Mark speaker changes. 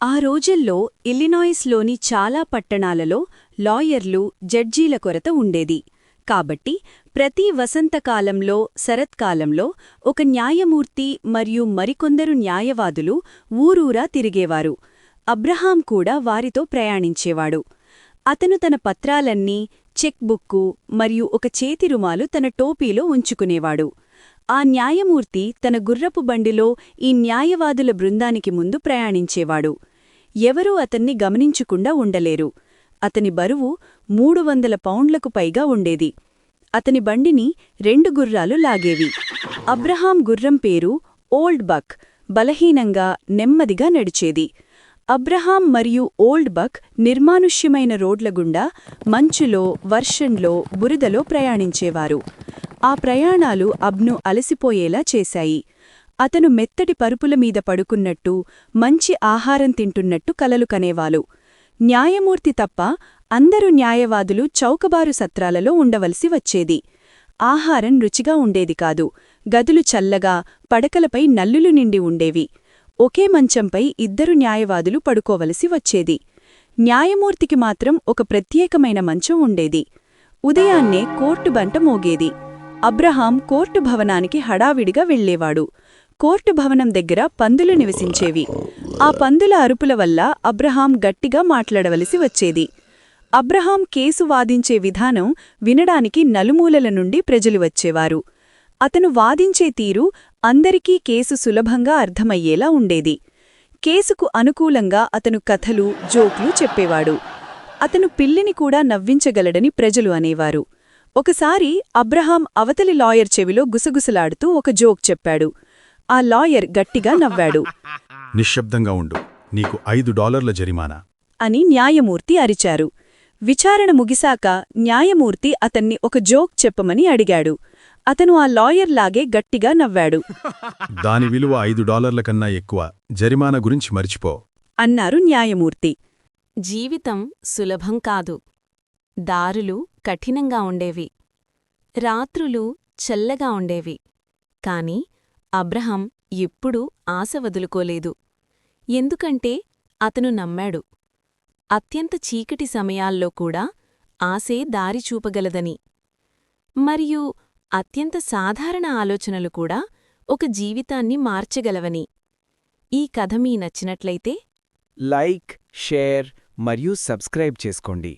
Speaker 1: ఆ రోజుల్లో ఇల్లినాయిస్లోని చాలా పట్టణాలలో లాయర్లు, జడ్జీల కొరత ఉండేది. కాబట్టి ప్రతి వసంతకాలంలో, శరత్కాలంలో ఒక న్యాయమూర్తి మరియు మరికొందరు న్యాయవాదులు ఊరూరా తిరిగేవారు. అబ్రహాం కూడా వారితో ప్రయాణించేవాడు. అతను తన పత్రాలన్నీ, చెక్ బుక్కు మరియు ఒక చేతిరుమాలు తన టోపీలో ఉంచుకునేవాడు. ఆ న్యాయమూర్తి తన గుర్రపు బండిలో ఈ న్యాయవాదుల బృందానికి ముందు ప్రయాణించేవాడు. ఎవరూ అతన్ని గమనించకుండా ఉండలేరు. అతని బరువు 300 పౌండ్లకు పైగా ఉండేది. అతని బండిని 2 గుర్రాలు లాగేవి. అబ్రహాం గుర్రం పేరు ఓల్డ్ బక్. బలహీనంగా, నెమ్మదిగా నడిచేది. అబ్రహాం మరియు ఓల్డ్ బక్ నిర్మానుష్యమైన రోడ్ల గుండా మంచులో, వర్షంలో, బురదలో ప్రయాణించేవారు. ఆ ప్రయాణాలు అబ్ను అలసిపోయేలా చేశాయి. అతను మెత్తటి పరుపుల మీద పడుకున్నట్టు, మంచి ఆహారం తింటున్నట్టు కలలు కనేవాలు. న్యాయమూర్తి తప్ప అందరు న్యాయవాదులు చౌకబారు సత్రాలలో ఉండవలసి వచ్చేది. ఆహారం రుచిగా ఉండేది కాదు. గదులు చల్లగా, పడకలపై నల్లులు నిండి ఉండేవి. ఒకే మంచంపై 2 న్యాయవాదులు పడుకోవలసి వచ్చేది. న్యాయమూర్తికి మాత్రం ఒక ప్రత్యేకమైన మంచం ఉండేది. ఉదయాన్నే కోర్టు బంట మోగేది. అబ్రహాం కోర్టు భవనానికి హడావిడిగా వెళ్లేవాడు. కోర్టు భవనం దగ్గర పందులు నివసించేవి. ఆ పందుల అరుపుల వల్ల అబ్రహాం గట్టిగా మాట్లాడవలసి వచ్చేది. అబ్రహాం కేసు వాదించే విధానం వినడానికి నలుమూలల నుండి ప్రజలు వచ్చేవారు. అతను వాదించే తీరు అందరికీ కేసు సులభంగా అర్థమయ్యేలా ఉండేది. కేసుకు అనుకూలంగా అతను కథలు, జోక్లు చెప్పేవాడు. అతను పిల్లిని కూడా నవ్వించగలడని ప్రజలు అనేవారు. ఒకసారి అబ్రహాం అవతలి లాయర్ చెవిలో గుసగుసలాడుతూ ఒక జోక్ చెప్పాడు. ఆ లాయర్ గట్టిగా నవ్వాడు.
Speaker 2: నిశ్శబ్దంగా ఉండు, నీకు $5 జరిమానా
Speaker 1: అని న్యాయమూర్తి అరిచారు. విచారణ ముగిశాక న్యాయమూర్తి అతన్ని ఒక జోక్ చెప్పమని అడిగాడు. అతను ఆ లాయర్లాగే గట్టిగా నవ్వాడు.
Speaker 2: దాని విలువ $5 కన్నా ఎక్కువ, జరిమానా గురించి మర్చిపో
Speaker 1: అన్నారు న్యాయమూర్తి.
Speaker 3: జీవితం సులభం కాదు. దారులు కఠినంగా ఉండేవి. రాత్రులు చల్లగా ఉండేవి. కాని అబ్రహాం ఎప్పుడూ ఆశ వదులుకోలేదు. ఎందుకంటే అతను నమ్మాడు. అత్యంత చీకటి సమయాల్లో కూడా ఆశే దారి చూపగలదని. మరియు అత్యంత సాధారణ ఆలోచనలు కూడా ఒక జీవితాన్ని మార్చగలవని. ఈ కథ మీ నచ్చినట్లయితే
Speaker 4: లైక్, షేర్ మరియు సబ్స్క్రైబ్ చేసుకోండి.